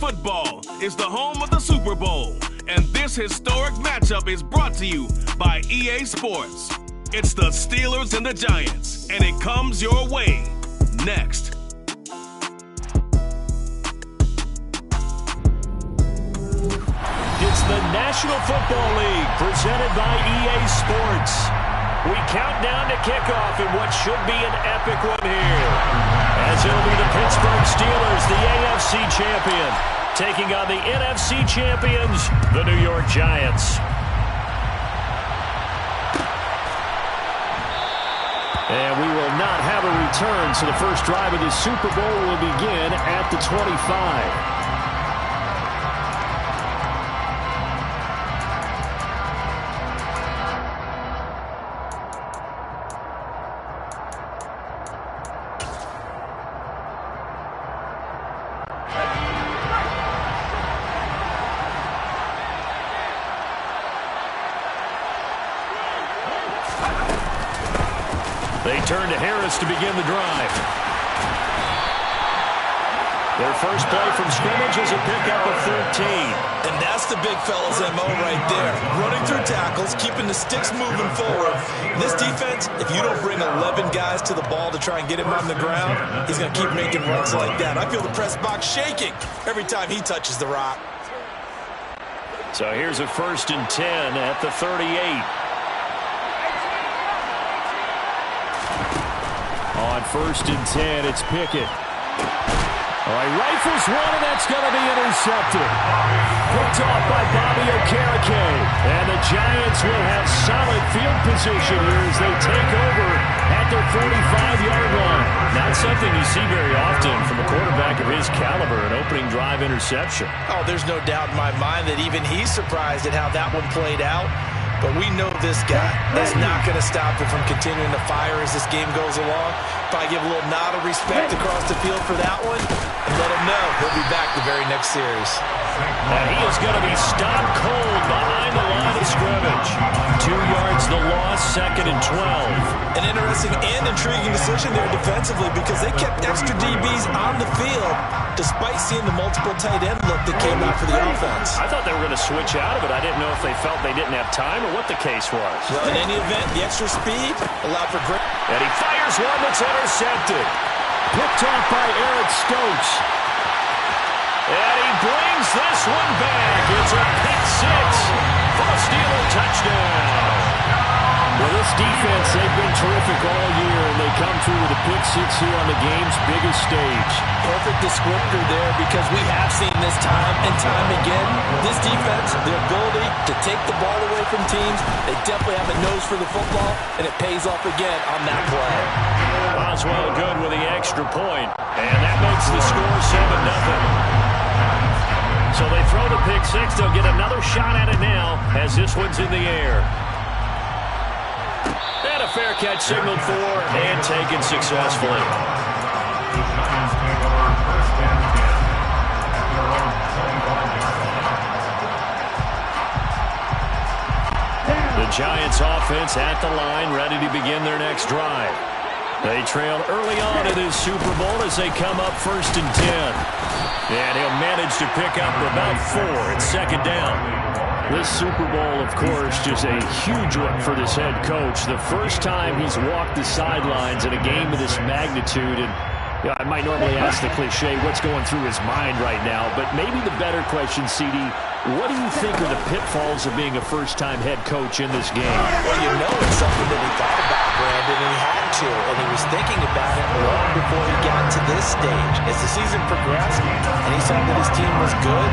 football is the home of the Super Bowl, and this historic matchup is brought to you by EA Sports. It's the Steelers and the Giants, and it comes your way next. It's the National Football League presented by EA Sports. We count down to kickoff in what should be an epic one here, as it'll be the Pittsburgh Steelers, the AFC champion, taking on the NFC champions, the New York Giants. And we will not have a return, so the first drive of the Super Bowl will begin at the 25. They turn to Harris to begin the drive. Their first play from scrimmage is a pickup of 13. And that's the big fella's MO right there. Running through tackles, keeping the sticks moving forward. This defense, if you don't bring 11 guys to the ball to try and get him on the ground, he's going to keep making runs like that. I feel the press box shaking every time he touches the rock. So here's a 1st and 10 at the 38. On 1st and 10, it's Pickett. All right, rifles one, and that's going to be intercepted. Picked off by Bobby Okereke. And the Giants will have solid field position here as they take over at their 45-yard line. Not something you see very often from a quarterback of his caliber, an opening drive interception. Oh, there's no doubt in my mind that even he's surprised at how that one played out. But we know this guy is not going to stop him from continuing to fire as this game goes along. Probably give a little nod of respect across the field for that one and let him know he'll be back the very next series. And he is going to be stopped cold behind the line of scrimmage. 2 yards the loss, 2nd and 12. An interesting and intriguing decision there defensively because they kept extra DBs on the field despite seeing the multiple tight end look that came out for the offense. I thought they were going to switch out of it. I didn't know if they felt they didn't have time or what the case was. Well, in any event, the extra speed allowed for great. And he fires one that's intercepted. Picked off by Eric Stokes. And he brings this one back. It's a pick six for a Steeler touchdown. Well, this defense, they've been terrific all year, and they come through with a pick six here on the game's biggest stage. Perfect descriptor there because we have seen this time and time again. This defense, their ability to take the ball away from teams, they definitely have a nose for the football, and it pays off again on that play. Boswell good with the extra point, and that makes the score 7-0. So they throw the pick six. They'll get another shot at it now as this one's in the air. And a fair catch signaled for and taken successfully. The Giants offense at the line, ready to begin their next drive. They trail early on in this Super Bowl as they come up 1st and 10. And he'll manage to pick up about 4. It's 2nd down. This Super Bowl, of course, just a huge one for this head coach. The first time he's walked the sidelines in a game of this magnitude. And you know, I might normally ask the cliche, what's going through his mind right now? But maybe the better question, CD, what do you think are the pitfalls of being a first-time head coach in this game? Well, you know it's something that he thought about, Brandon, and he had to. And he was thinking about it long before he got to this stage. As the season progressed and he saw that his team was good,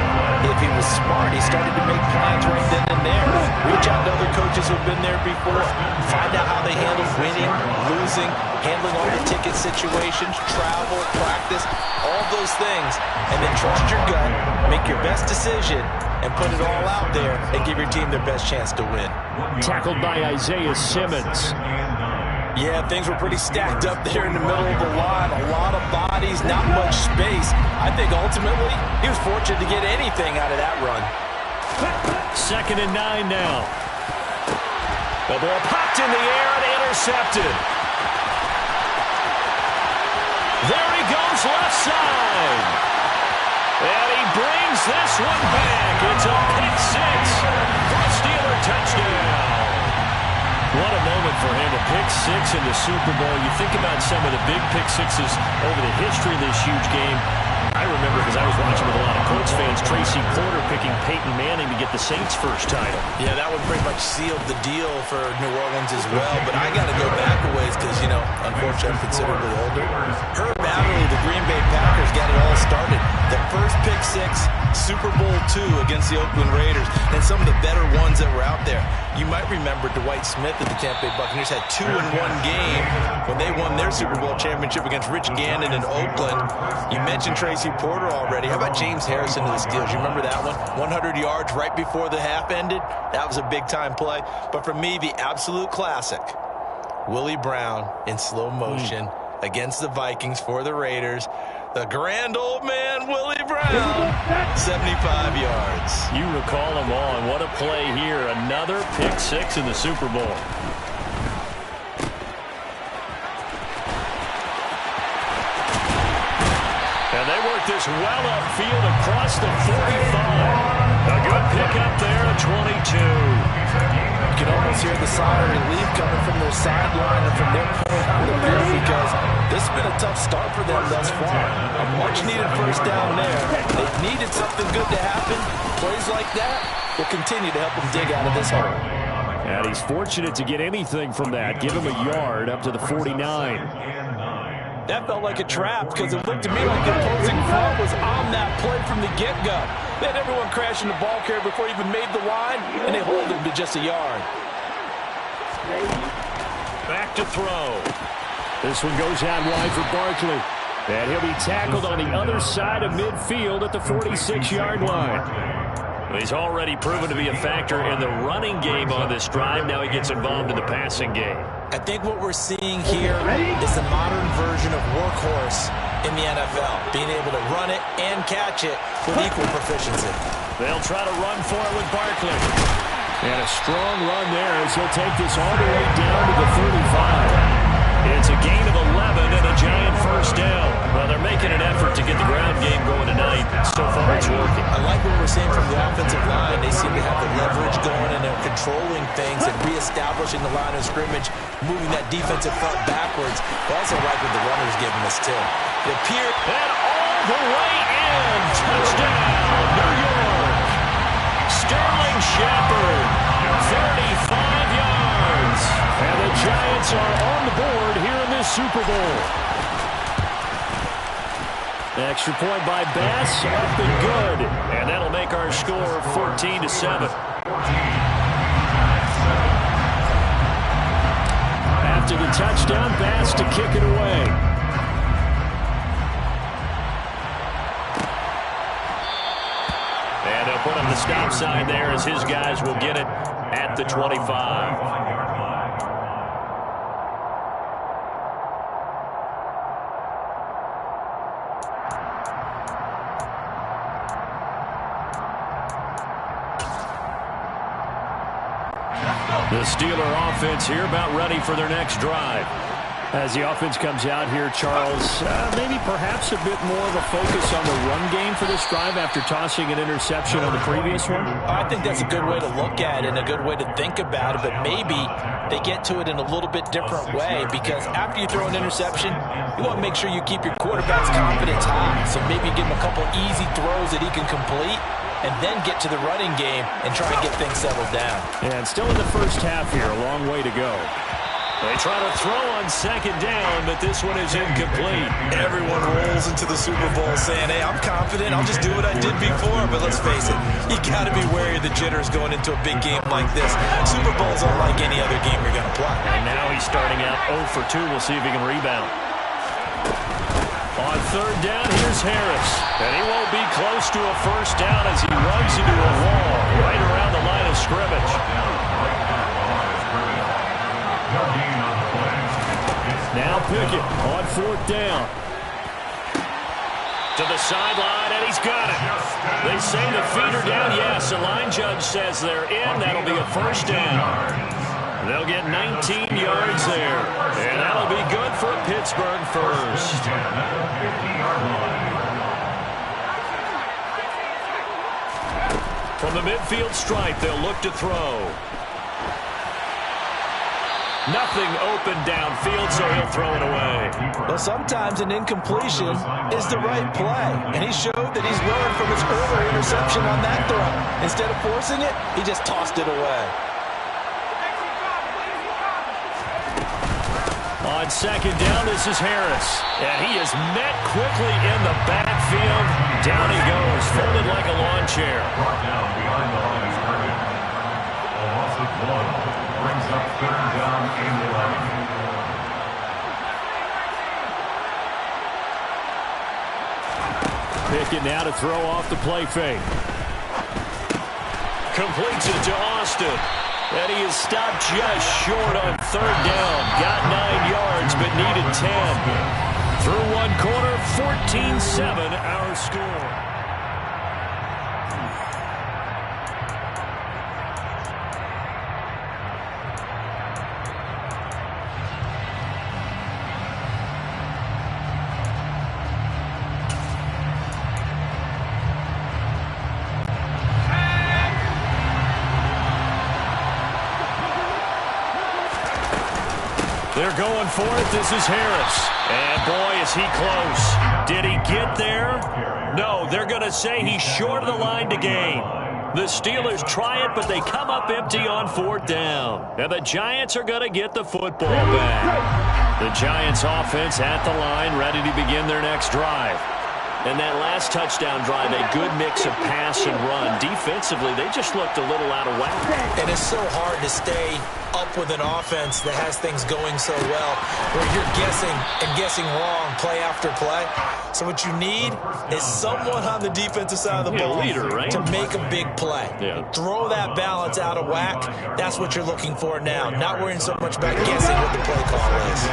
if he was smart, he started to make plans right then and there. Reach out to other coaches who've been there before. Find out how they handle winning, losing, handling all the ticket situations, travel, practice, all those things. And then trust your gut, make your best decision, and put it all out there and give your team their best chance to win. Tackled by Isaiah Simmons. Yeah, things were pretty stacked up there in the middle of the line. A lot of bodies, not much space. I think ultimately he was fortunate to get anything out of that run. 2nd and 9 now. The ball popped in the air and intercepted. There he goes left side. And he brings this one back. It's a pick six for a Steeler touchdown. What a moment for him, a pick six in the Super Bowl. You think about some of the big pick sixes over the history of this huge game. I remember, because I was watching with a lot of Colts fans, Tracy Porter picking Peyton Manning to get the Saints' first title. Yeah, that one pretty much sealed the deal for New Orleans as well. But I got to go back a ways because, you know, unfortunately I'm considerably older. Herb Adderley, the Green Bay Packers, got it all started. The first pick six, Super Bowl II against the Oakland Raiders, and some of the better ones that were out there. You might remember Dwight Smith at the Tampa Bay Buccaneers had 2 in one game when they won their Super Bowl championship against Rich Gannon in Oakland. You mentioned Tracy Porter already. How about James Harrison to the Steelers? You remember that one? 100 yards right before the half ended? That was a big-time play. But for me, the absolute classic, Willie Brown in slow motion against the Vikings for the Raiders. The grand old man, Willie Brown, 75 yards. You recall them all, and what a play here. Another pick six in the Super Bowl. And they work this well upfield across the 45. A good pick up there at 22. You can almost hear the sigh of relief coming from their sideline and from their point of view, because this has been a tough start for them thus far. A much-needed first down there. They've needed something good to happen. Plays like that will continue to help them dig out of this hole. And he's fortunate to get anything from that. Give him a yard up to the 49. That felt like a trap, because it looked to me like the opposing front was on that play from the get-go. They had everyone crashing the ball carrier before he even made the line, and they hold him to just a yard. Back to throw. This one goes out wide for Barkley. And he'll be tackled on the other side of midfield at the 46-yard line. He's already proven to be a factor in the running game on this drive. Now he gets involved in the passing game. I think what we're seeing here is the modern version of workhorse in the NFL, being able to run it and catch it with equal proficiency. They'll try to run for it with Barkley. And a strong run there as he'll take this all the way down to the 35. It's a gain of 11 and a giant first down. Well, they're making an effort to get the ground game going tonight. So far, it's working. I like what we're seeing from the offensive line. They seem to have the leverage going, and they're controlling things and reestablishing the line of scrimmage, moving that defensive front backwards. I also like what the runner's giving us, too. It appeared... And all the way in. Touchdown, New York. Sterling Shepard, 35 yards. And the Giants are on the board here in this Super Bowl. Extra point by Bass, up and good. And that'll make our score 14-7. After the touchdown, Bass to kick it away. And they'll put on the stop sign there as his guys will get it at the 25. The Steeler offense here about ready for their next drive. As the offense comes out here, Charles, maybe perhaps a bit more of a focus on the run game for this drive after tossing an interception on the previous one? I think that's a good way to look at it and a good way to think about it, but maybe they get to it in a little bit different way, because after you throw an interception, you want to make sure you keep your quarterback's confidence high. So maybe give him a couple easy throws that he can complete, and then get to the running game and try to get things settled down. And still in the first half here, a long way to go. They try to throw on second down, but this one is incomplete. Everyone rolls into the Super Bowl saying, hey, I'm confident, I'll just do what I did before. But let's face it, you got to be wary of the jitters going into a big game like this. Super Bowl's unlike any other game you're going to play. And now he's starting out 0 for 2. We'll see if he can rebound. On third down, here's Harris. And he won't be close to a first down as he runs into a wall right around the line of scrimmage. Now Pickett on fourth down. To the sideline, and he's got it. They say the feet are down. Yes, the line judge says they're in. That'll be a first down. They'll get 19 yards there. And that'll be good for a Pittsburgh first. From the midfield stripe, they'll look to throw. Nothing open downfield, so he'll throw it away. Well, sometimes an incompletion is the right play, and he showed that he's learned from his earlier interception on that throw. Instead of forcing it, he just tossed it away. On second down, this is Harris. And he is met quickly in the backfield. Down he goes, folded like a lawn chair. Brought down behind the line of scrimmage. A loss of 1 brings up third down and 11. Pickett now to throw off the play fake. Completes it to Austin. And he is stopped just short on third down. Got 9 yards, but needed 10. Through one quarter, 14-7 our score. They're going for it. This is Harris. And boy, is he close. Did he get there? No, they're going to say he's short of the line to gain. The Steelers try it, but they come up empty on fourth down. And the Giants are going to get the football back. The Giants offense at the line, ready to begin their next drive. And that last touchdown drive, a good mix of pass and run. Defensively, they just looked a little out of whack. And it's so hard to stay up with an offense that has things going so well, where you're guessing and guessing wrong play after play. So what you need is someone on the defensive side of the ball leader, right? to make a big play. Yeah. Throw that balance out of whack. That's what you're looking for now. Not worrying so much about guessing what the play call is.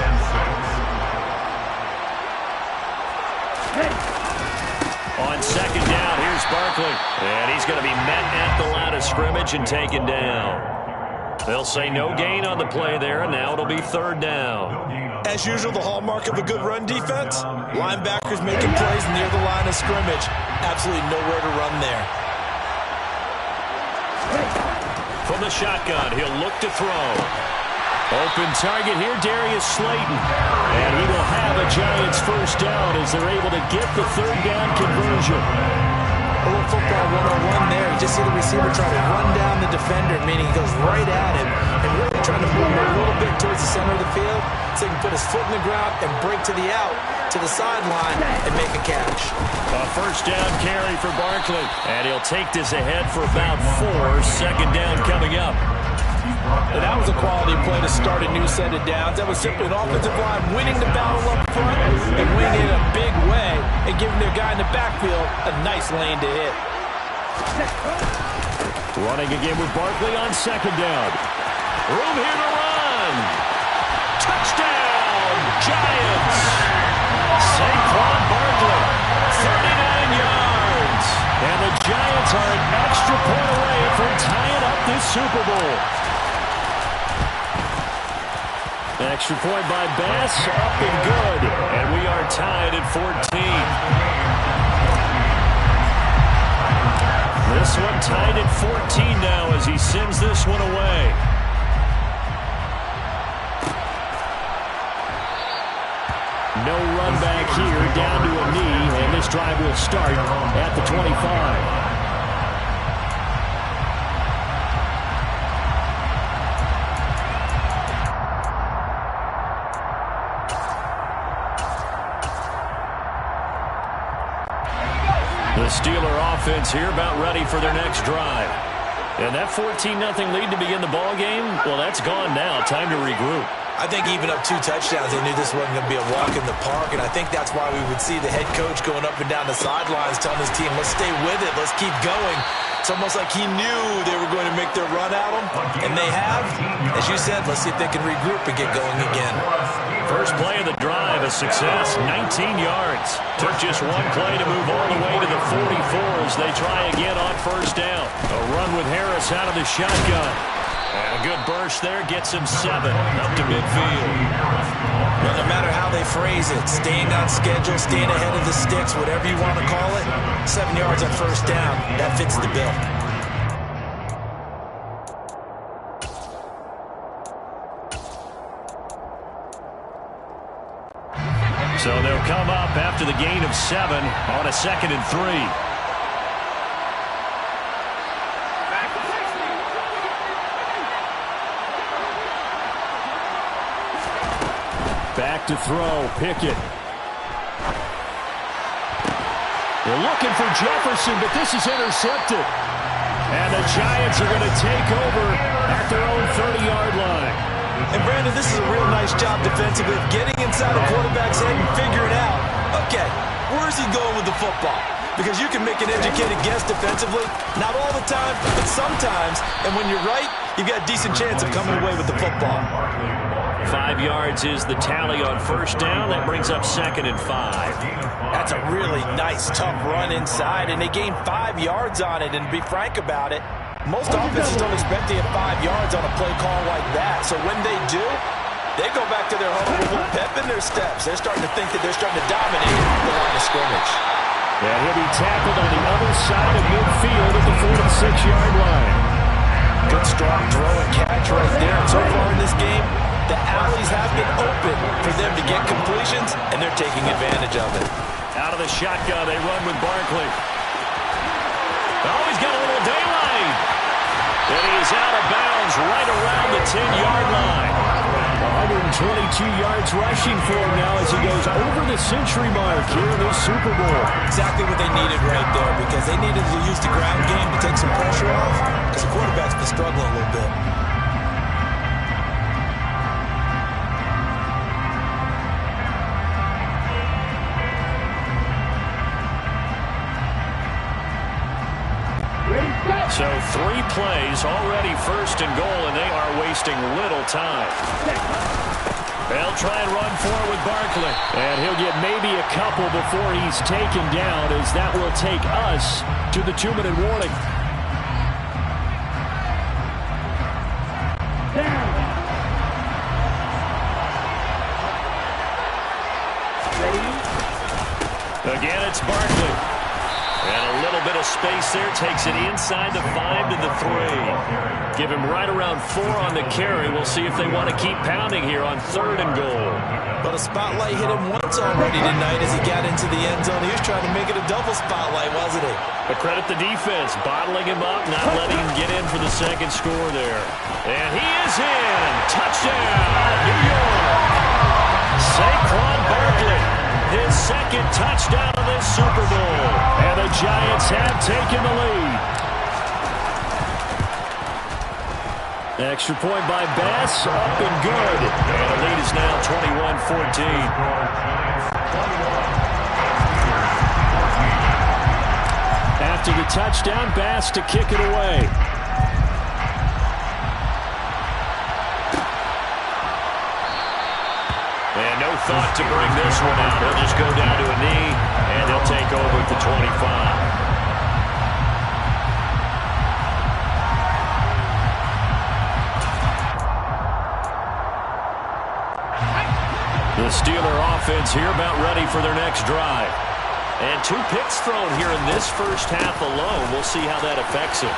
On second down, here's Barkley. And he's going to be met at the line of scrimmage and taken down. They'll say no gain on the play there, and now it'll be third down. As usual, the hallmark of a good run defense, linebackers making plays near the line of scrimmage. Absolutely nowhere to run there. From the shotgun, he'll look to throw. Open target here, Darius Slayton. And he will have a Giants first down as they're able to get the third down conversion. A little football 101 there. You just see the receiver try to run down the defender, meaning he goes right at him and really trying to move him a little bit towards the center of the field so he can put his foot in the ground and break to the out, to the sideline, and make a catch. A first down carry for Barkley. And he'll take this ahead for about 4. Second down coming up. And that was a quality play to start a new set of downs. That was simply an offensive line winning the battle up front and winning in a big way and giving their guy in the backfield a nice lane to hit. Running again with Barkley on second down. Room here to run. Touchdown, Giants. Saquon Barkley, 39 yards. And the Giants are an extra point away from tying up this Super Bowl. Extra point by Bass, up and good. And we are tied at 14. This one tied at 14 now as he sends this one away. No run back here, down to a knee, and this drive will start at the 25. The Steeler offense here about ready for their next drive. And that 14-0 lead to begin the ball game, well, that's gone now. Time to regroup. I think even up 2 touchdowns, they knew this wasn't going to be a walk in the park, and I think that's why we would see the head coach going up and down the sidelines telling his team, let's stay with it, let's keep going. It's almost like he knew they were going to make their run at him, and they have. As you said, let's see if they can regroup and get going again. First play of the drive, a success, 19 yards. Took just one play to move all the way to the 44 as they try again on first down. A run with Harris out of the shotgun. And a good burst there gets him 7 up to midfield. Well, no matter how they phrase it, staying on schedule, staying ahead of the sticks, whatever you want to call it, 7 yards on first down, that fits the bill. come up after the gain of 7 on a 2nd and 3. Back to throw, Pickett. They're looking for Jefferson, but this is intercepted. And the Giants are going to take over at their own 30-yard line. And Brandon, this is a real nice job defensively of getting inside the quarterback's head and figuring out, okay, where's he going with the football? Because you can make an educated guess defensively, not all the time, but sometimes. And when you're right, you've got a decent chance of coming away with the football. 5 yards is the tally on first down. That brings up 2nd and 5. That's a really nice, tough run inside, and they gained 5 yards on it. And to be frank about it, most offenses don't expect to get 5 yards on a play call like that. So when they do, they go back to their huddle with a little pep in their steps. They're starting to think that they're starting to dominate the line of scrimmage. And he'll be tackled on the other side of midfield at the 46-yard line. Good strong throw and catch right there. And so far in this game, the alleys have been open for them to get completions, and they're taking advantage of it. Out of the shotgun, they run with Barkley. Oh, he's got a little daylight. And he's out of bounds right around the 10-yard line. 122 yards rushing for him now as he goes over the century mark here in this Super Bowl. Exactly what they needed right there, because they needed to use the ground game to take some pressure off, because the quarterback's been struggling a little bit. So 3 plays, already 1st and goal, and they are wasting little time. They'll try and run forward with Barkley. And he'll get maybe a couple before he's taken down, as that will take us to the 2-minute warning. Again, it's Barkley. And a little bit of space there, takes it inside the 5 to the 3. Give him right around 4 on the carry. We'll see if they want to keep pounding here on 3rd and goal. But a spotlight hit him once already tonight as he got into the end zone. He was trying to make it a double spotlight, wasn't he? But credit the defense, bottling him up, not letting him get in for the 2nd score there. And he is in. Touchdown, New York. Saquon Barkley, his 2nd touchdown of this Super Bowl. And the Giants have taken the lead. Extra point by Bass, up and good. And the lead is now 21-14. After the touchdown, Bass to kick it away. And no thought to bring this one out. He'll just go down to a knee, and he'll take over at the 25. The Steeler offense here about ready for their next drive. And 2 picks thrown here in this first half alone. We'll see how that affects him.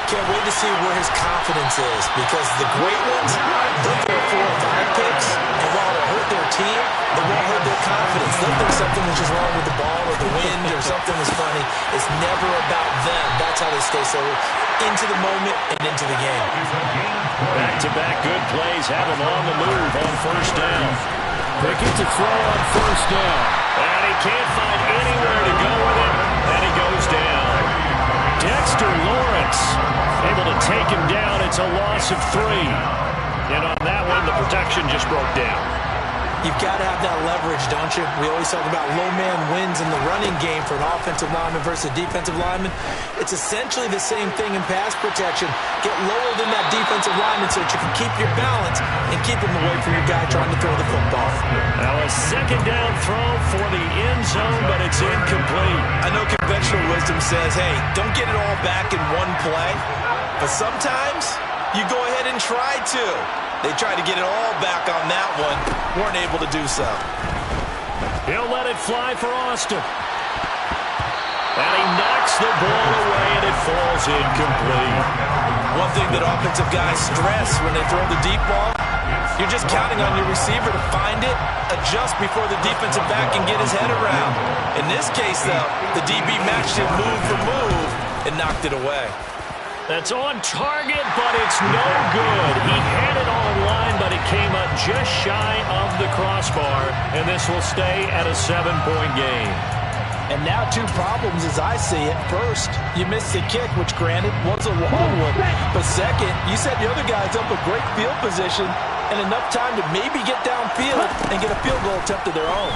Can't wait to see where his confidence is, because the great ones, they'll throw 4 or 5 picks, and while it'll hurt their team, it won't hurt their confidence. They'll think something is just wrong with the ball or the wind or something is funny. It's never about them. That's how they stay so into the moment and into the game. Back-to-back good plays have him on the move on 1st down. Pickett to throw on 1st down. And he can't find anywhere to go with it, and he goes down. Dexter Lawrence able to take him down. It's a loss of 3. And on that one, the protection just broke down. You've got to have that leverage, don't you? We always talk about low man wins in the running game for an offensive lineman versus a defensive lineman. It's essentially the same thing in pass protection. Get lower than that defensive lineman so that you can keep your balance and keep him away from your guy trying to throw the football. Now a 2nd down throw for the end zone, but it's incomplete. I know conventional wisdom says, hey, don't get it all back in one play. But sometimes you go ahead and try to. They tried to get it all back on that one. Weren't able to do so. He'll let it fly for Austin. And he knocks the ball away, and it falls incomplete. One thing that offensive guys stress when they throw the deep ball, You're just counting on your receiver to find it, adjust before the defensive back can get his head around. In this case, though, the DB matched it move for move and knocked it away. That's on target, but it's no good. He had it on line, but it came up just shy of the crossbar, and this will stay at a 7-point game. And now 2 problems as I see it. First, you missed the kick, which granted was a long one. But second, you set the other guys up with great field position and enough time to maybe get downfield and get a field goal attempt of their own.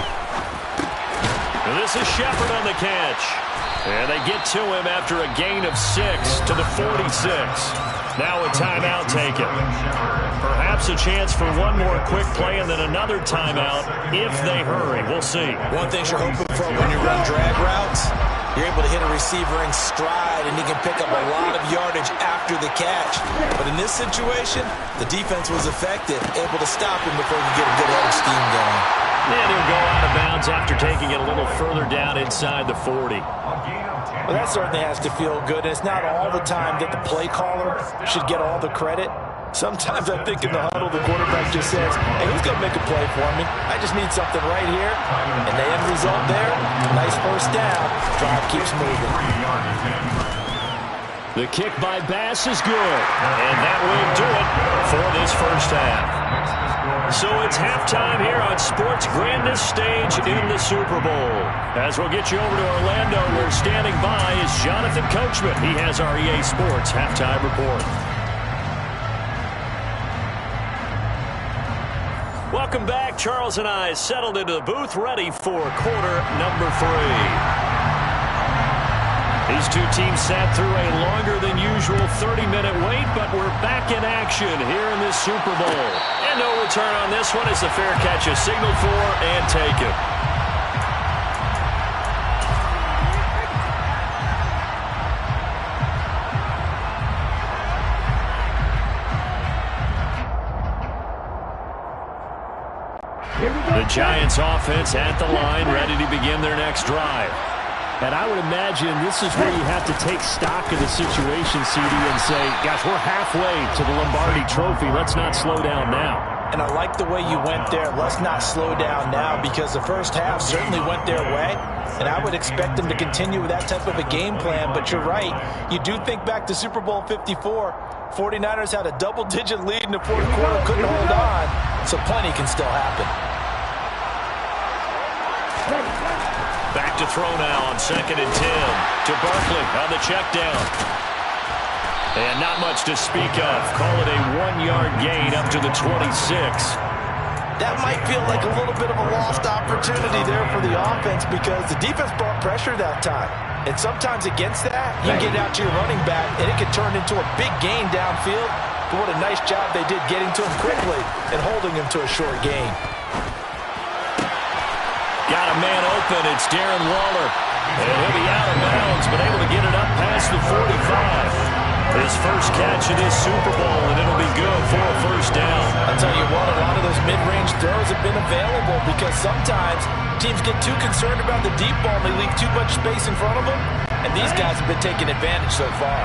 And this is Shepard on the catch. And they get to him after a gain of 6 to the 46. Now a timeout taken. Perhaps a chance for one more quick play and then another timeout if they hurry. We'll see. One thing you're hoping for when you run drag routes, you're able to hit a receiver in stride and he can pick up a lot of yardage after the catch. But in this situation, the defense was effective, able to stop him before he could get a good headed scheme going. And he'll go out of bounds after taking it a little further down inside the 40. Well, that certainly has to feel good. And it's not all the time that the play caller should get all the credit. Sometimes I think in the huddle, the quarterback just says, hey, who's going to make a play for me? I just need something right here. And the end result there, nice first down. Drive keeps moving. The kick by Bass is good. And that will do it for this first half. So it's halftime here on sports' grandest stage in the Super Bowl. As we'll get you over to Orlando, where standing by is Jonathan Coachman. He has our EA Sports halftime report. Welcome back. Charles and I settled into the booth, ready for quarter number 3. These two teams sat through a longer than usual 30-minute wait, but we're back in action here in this Super Bowl. And no return on this one as the fair catch is signaled for and taken. The Giants offense at the line, ready to begin their next drive. And I would imagine this is where you have to take stock of the situation, CD, and say, gosh, we're halfway to the Lombardi Trophy. Let's not slow down now. And I like the way you went there. Let's not slow down now, because the first half certainly went their way. And I would expect them to continue with that type of a game plan. But you're right. You do think back to Super Bowl 54. 49ers had a double-digit lead in the fourth quarter, couldn't hold on. So plenty can still happen. Back to throw now on 2nd and 10 to Barkley on the check down. And not much to speak of. Call it a 1-yard gain up to the 26. That might feel like a little bit of a lost opportunity there for the offense, because the defense brought pressure that time. And sometimes against that, you get out to your running back, and it can turn into a big gain downfield. But what a nice job they did getting to him quickly and holding him to a short gain. Got a man open. It's Darren Waller. And he'll be out of bounds, but able to get it up past the 45. His first catch of this Super Bowl, and it'll be good for a first down. I'll tell you what, a lot of those mid-range throws have been available, because sometimes teams get too concerned about the deep ball and they leave too much space in front of them. And these guys have been taking advantage so far.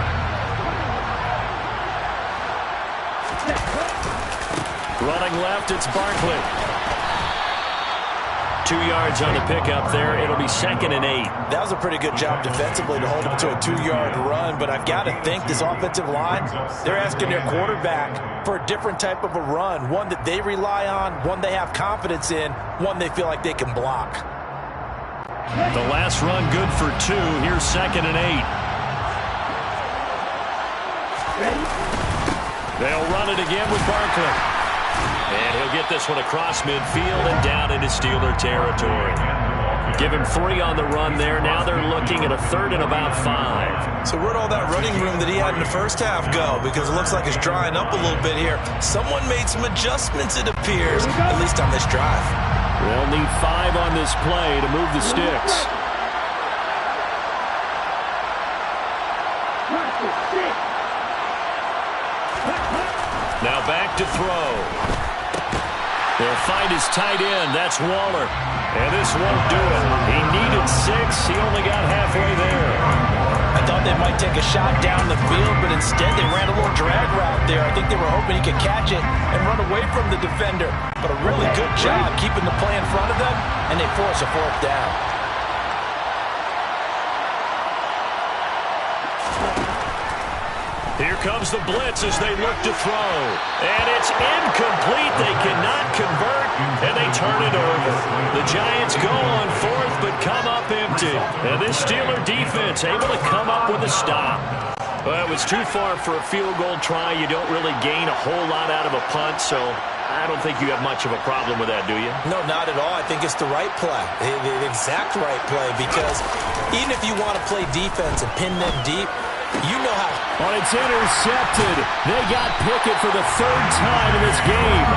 Running left, it's Barkley. 2 yards on the pickup there. It'll be 2nd and 8. That was a pretty good job defensively to hold him to a 2-yard run, but I've got to think this offensive line, they're asking their quarterback for a different type of a run, one that they rely on, one they have confidence in, one they feel like they can block. The last run good for 2. Here's 2nd and 8. They'll run it again with Barkley. And he'll get this one across midfield and down into Steeler territory. Give him 3 on the run there. Now they're looking at a 3rd and about 5. So where'd all that running room that he had in the first half go? Because it looks like it's drying up a little bit here. Someone made some adjustments, it appears, at least on this drive. They'll need 5 on this play to move the sticks. Now back to throw. They'll find his tight end. That's Waller. And this won't do it. He needed 6. He only got halfway there. I thought thought they might take a shot down the field, but instead they ran a little drag route there. I think they were hoping he could catch it and run away from the defender. But a really good job keeping the play in front of them, and they force a fourth down. Here comes the blitz as they look to throw. And it's incomplete. They cannot convert, and they turn it over. The Giants go on fourth, but come up empty. And this Steeler defense able to come up with a stop. Well, it was too far for a field goal try. You don't really gain a whole lot out of a punt, so I don't think you have much of a problem with that, do you? No, not at all. I think it's the right play, the exact right play, because even if you want to play defense and pin them deep, you know how. Well, it's intercepted. They got Pickett for the third time in this game.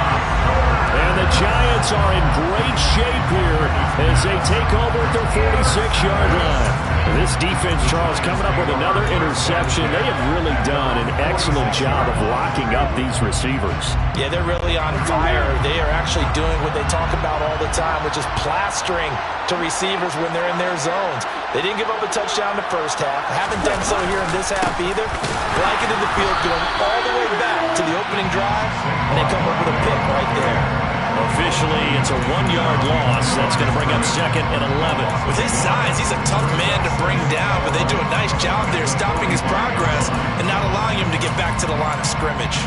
And the Giants are in great shape here as they take over at their 46-yard line. This defense, Charles, coming up with another interception. They have really done an excellent job of locking up these receivers. Yeah, they're really on fire. They are actually doing what they talk about all the time, which is plastering to receivers when they're in their zones. They didn't give up a touchdown the first half. Haven't done so here in this half either. Blanketed the field, going all the way back to the opening drive, and they come up with a pick right there. Officially, it's a 1-yard loss. That's going to bring up second and 11. With his size, he's a tough man to bring down, but they do a nice job there stopping his progress and not allowing him to get back to the line of scrimmage.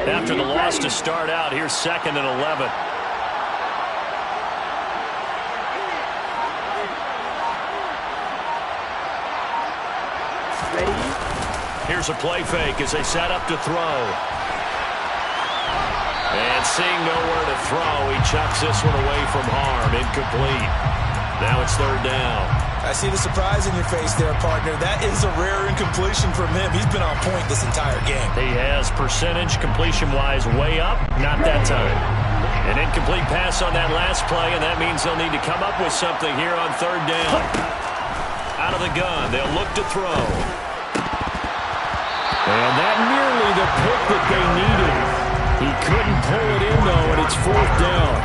After the loss to start out, here's second and 11. Here's a play fake as they set up to throw. And seeing nowhere to throw, he chucks this one away from harm. Incomplete. Now it's third down. I see the surprise in your face there, partner. That is a rare incompletion from him. He's been on point this entire game. He has percentage completion-wise way up. Not that time. An incomplete pass on that last play, and that means they'll need to come up with something here on third down. Out of the gun, they'll look to throw. And that nearly the pick that they needed. He couldn't pull it in, though, and it's fourth down.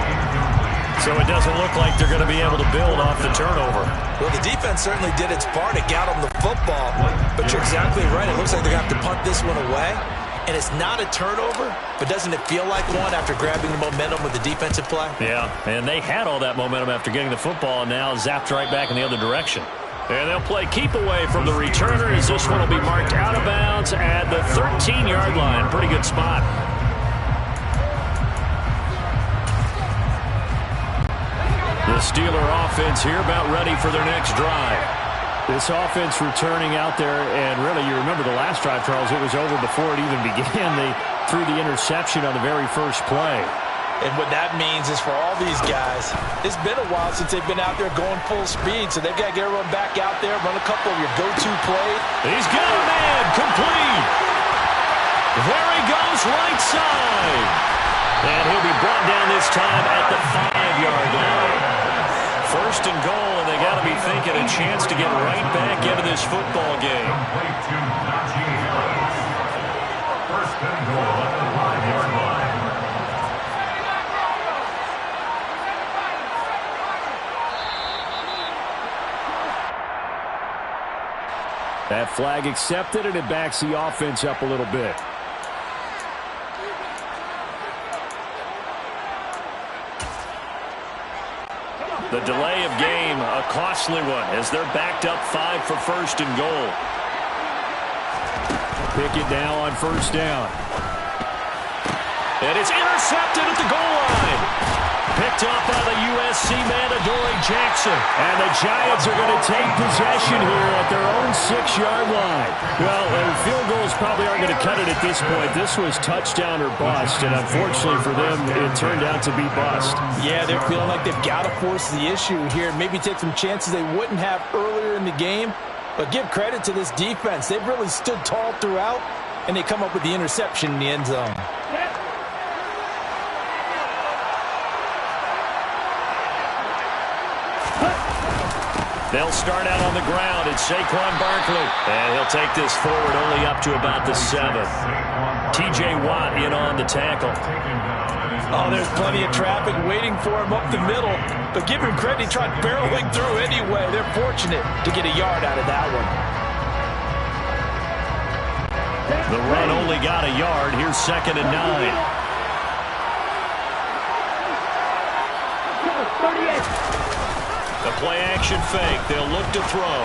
So it doesn't look like they're going to be able to build off the turnover. Well, the defense certainly did its part. It got them the football. But you're exactly right. It looks like they're going to have to punt this one away. And it's not a turnover, but doesn't it feel like one after grabbing the momentum with the defensive play? Yeah, and they had all that momentum after getting the football, and now zapped right back in the other direction. And they'll play keep away from the returner as this one will be marked out of bounds at the 13-yard line. Pretty good spot. The Steeler offense here about ready for their next drive. This offense returning out there, and really you remember the last drive, Charles, it was over before it even began. They threw the interception on the very first play. And what that means is for all these guys, it's been a while since they've been out there going full speed, so they've got to get everyone back out there, run a couple of your go-to plays. He's got a man, complete. There he goes, right side. And he'll be brought down this time at the 5-yard line. First and goal, and they got to be thinking a chance to get right back into this football game. First and goal at the 5-yard line. That flag accepted, and it backs the offense up a little bit. The delay of game, a costly one, as they're backed up 5 for first and goal. Pickett now on first down. And it's intercepted at the goal line. Picked up by the USC man, Adoree Jackson. And the Giants are going to take possession here at their own 6-yard line. Well, field goals probably aren't going to cut it at this point. This was touchdown or bust, and unfortunately for them, it turned out to be bust. Yeah, they're feeling like they've got to force the issue here. Maybe take some chances they wouldn't have earlier in the game. But give credit to this defense. They've really stood tall throughout, and they come up with the interception in the end zone. They'll start out on the ground. It's Saquon Barkley. And he'll take this forward only up to about the 7. T.J. Watt in on the tackle. Oh, there's plenty of traffic waiting for him up the middle. But give him credit, he tried barreling through anyway. They're fortunate to get a yard out of that one. The run only got a yard. Here's 2nd and 9. The play-action fake. They'll look to throw.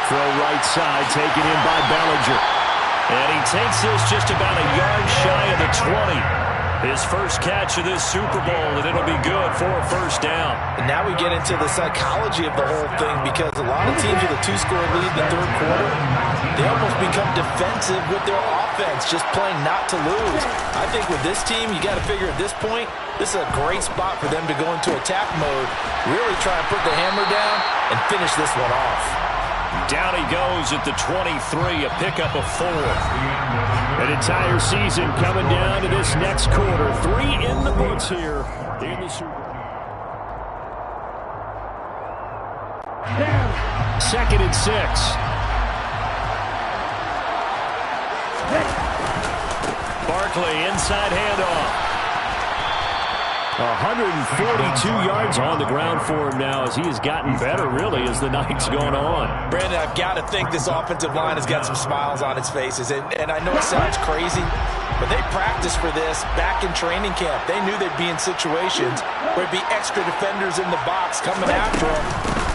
Throw right side, taken in by Bellinger. And he takes this just about a yard shy of the 20. His first catch of this Super Bowl, and it'll be good for a first down. And now we get into the psychology of the whole thing, because a lot of teams with a 2-score lead in the third quarter, they almost become defensive with their offense, just playing not to lose. I think with this team, you got to figure at this point, this is a great spot for them to go into attack mode, really try and put the hammer down and finish this one off. Down he goes at the 23, a pickup of 4. An entire season coming down to this next quarter. 3 in the books here in the Super Bowl. 2nd and 6. Barkley, inside handoff. 142 yards on the ground for him now, as he has gotten better, really, as the night's going on. Brandon, I've got to think this offensive line has got some smiles on its faces. And I know it sounds crazy, but they practiced for this back in training camp. They knew they'd be in situations where it'd be extra defenders in the box coming after them,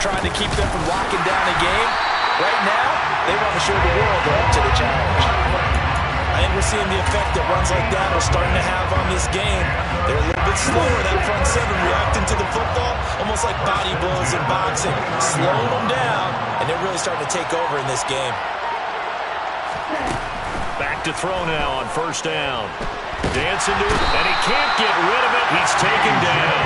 trying to keep them from locking down a game. Right now, they want to show the world they're up to the challenge. I think we're seeing the effect that runs like that are starting to have on this game. They're a little bit slower, that front 7, reacting to the football, almost like body blows in boxing, slowing them down, and they're really starting to take over in this game. Back to throw now on first down. Dancing to it, and he can't get rid of it. He's taken down.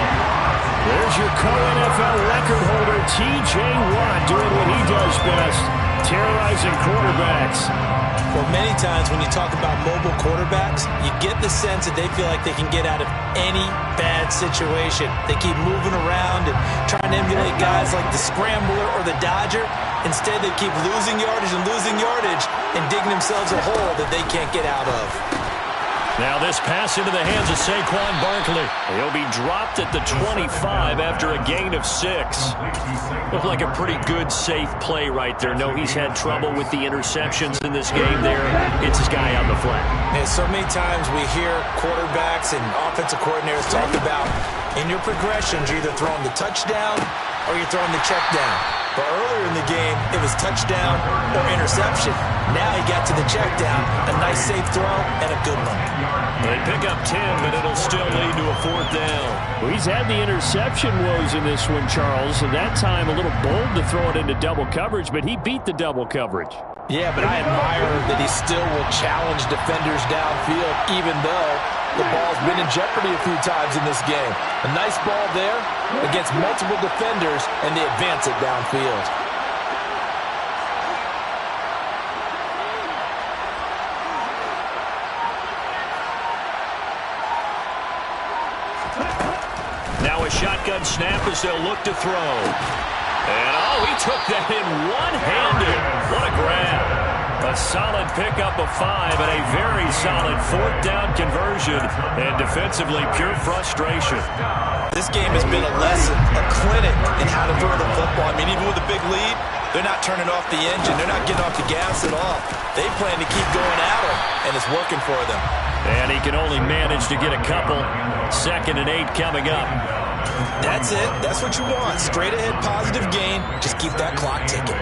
There's your co-NFL record holder, T.J. Watt, doing what he does best, terrorizing quarterbacks. Well, many times when you talk about mobile quarterbacks, you get the sense that they feel like they can get out of any bad situation. They keep moving around and trying to emulate guys like the Scrambler or the Dodger. Instead, they keep losing yardage and digging themselves a hole that they can't get out of. Now this pass into the hands of Saquon Barkley. He'll be dropped at the 25 after a gain of 6. Looked like a pretty good, safe play right there. No, he's had trouble with the interceptions in this game there. It's his guy on the flat. And so many times we hear quarterbacks and offensive coordinators talk about in your progressions, you're either throwing the touchdown or you're throwing the check down. But earlier in the game, it was touchdown or interception. Now he got to the check down, a nice safe throw, and a good one. They pick up 10, but it'll still lead to a 4th down. Well, he's had the interception woes in this one, Charles, and that time a little bold to throw it into double coverage, but he beat the double coverage. Yeah, but I admire that he still will challenge defenders downfield, even though the ball's been in jeopardy a few times in this game. A nice ball there against multiple defenders, and they advance it downfield. Now a shotgun snap as they'll look to throw. And, oh, he took that in one-handed. What a grab. A solid pickup of 5 and a very solid 4th down conversion. And defensively, pure frustration. This game has been a lesson, a clinic in how to throw the football. I mean, even with a big lead, they're not turning off the engine. They're not getting off the gas at all. They plan to keep going at them, and it's working for them. And he can only manage to get a couple. 2nd and 8 coming up. That's it. That's what you want. Straight ahead positive gain. Just keep that clock ticking.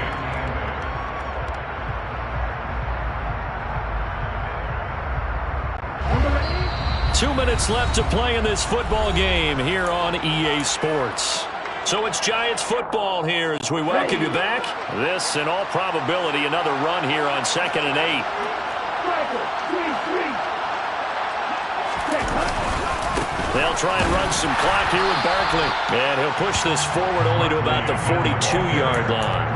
Two minutes left to play in this football game here on EA Sports. So it's Giants football here as we welcome you back. This, in all probability, another run here on 2nd and 8. They'll try and run some clock here with Barkley. And he'll push this forward only to about the 42-yard line.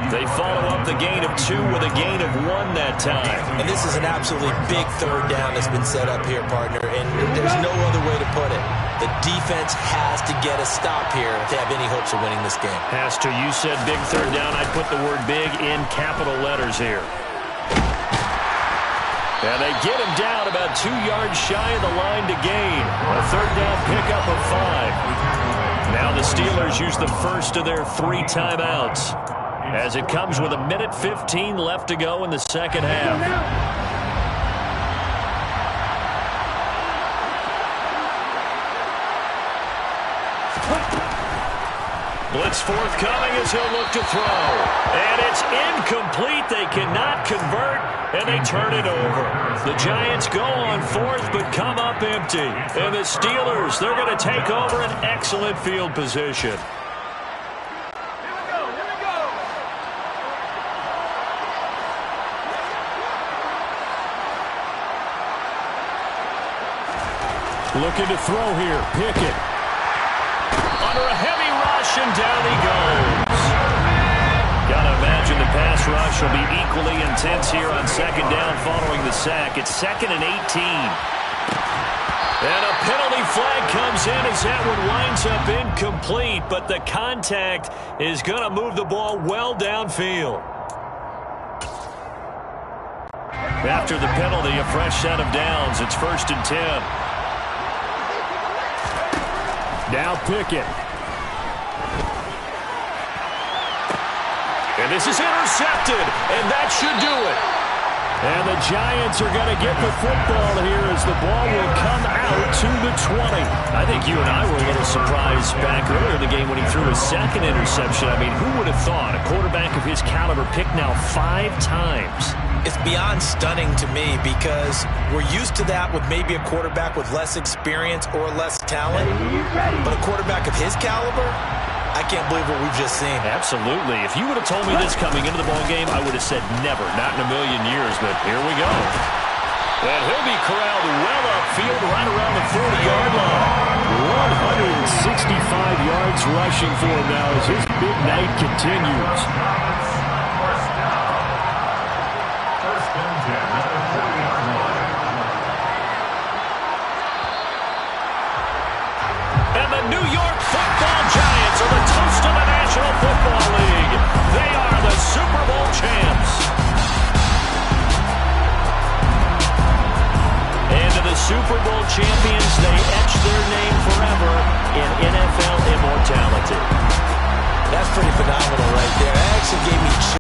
They follow up the gain of 2 with a gain of 1 that time. And this is an absolutely big third down that's been set up here, partner, and there's no other way to put it. The defense has to get a stop here if they have any hopes of winning this game. Has to. You said big third down. I'd put the word big in capital letters here. And they get him down about 2 yards shy of the line to gain. A third down pickup of 5. Now the Steelers use the first of their 3 timeouts, as it comes with 1:15 left to go in the second half. Blitz forthcoming as he'll look to throw. And it's incomplete. They cannot convert, and they turn it over. The Giants go on 4th, but come up empty. And the Steelers, they're going to take over an excellent field position. Looking to throw here. Pickett. Under a heavy rush, and down he goes. Gotta imagine the pass rush will be equally intense here on second down following the sack. It's 2nd and 18. And a penalty flag comes in as that one winds up incomplete, but the contact is going to move the ball well downfield. After the penalty, a fresh set of downs. It's 1st and 10. Now Pickett. And this is intercepted, and that should do it. And the Giants are going to get the football here as the ball will come out to the 20. I think you and I were a little surprised back earlier in the game when he threw his 2nd interception. I mean, who would have thought a quarterback of his caliber picked now 5 times? It's beyond stunning to me because we're used to that with maybe a quarterback with less experience or less talent. But a quarterback of his caliber, I can't believe what we've just seen. Absolutely. If you would have told me this coming into the ballgame, I would have said never, not in a million years, but here we go. And he'll be corralled well upfield right around the 40-yard line. 165 yards rushing for him now as his big night continues. New York Football Giants are the toast of the National Football League. They are the Super Bowl champs. And to the Super Bowl champions, they etch their name forever in NFL immortality. That's pretty phenomenal right there. That actually gave me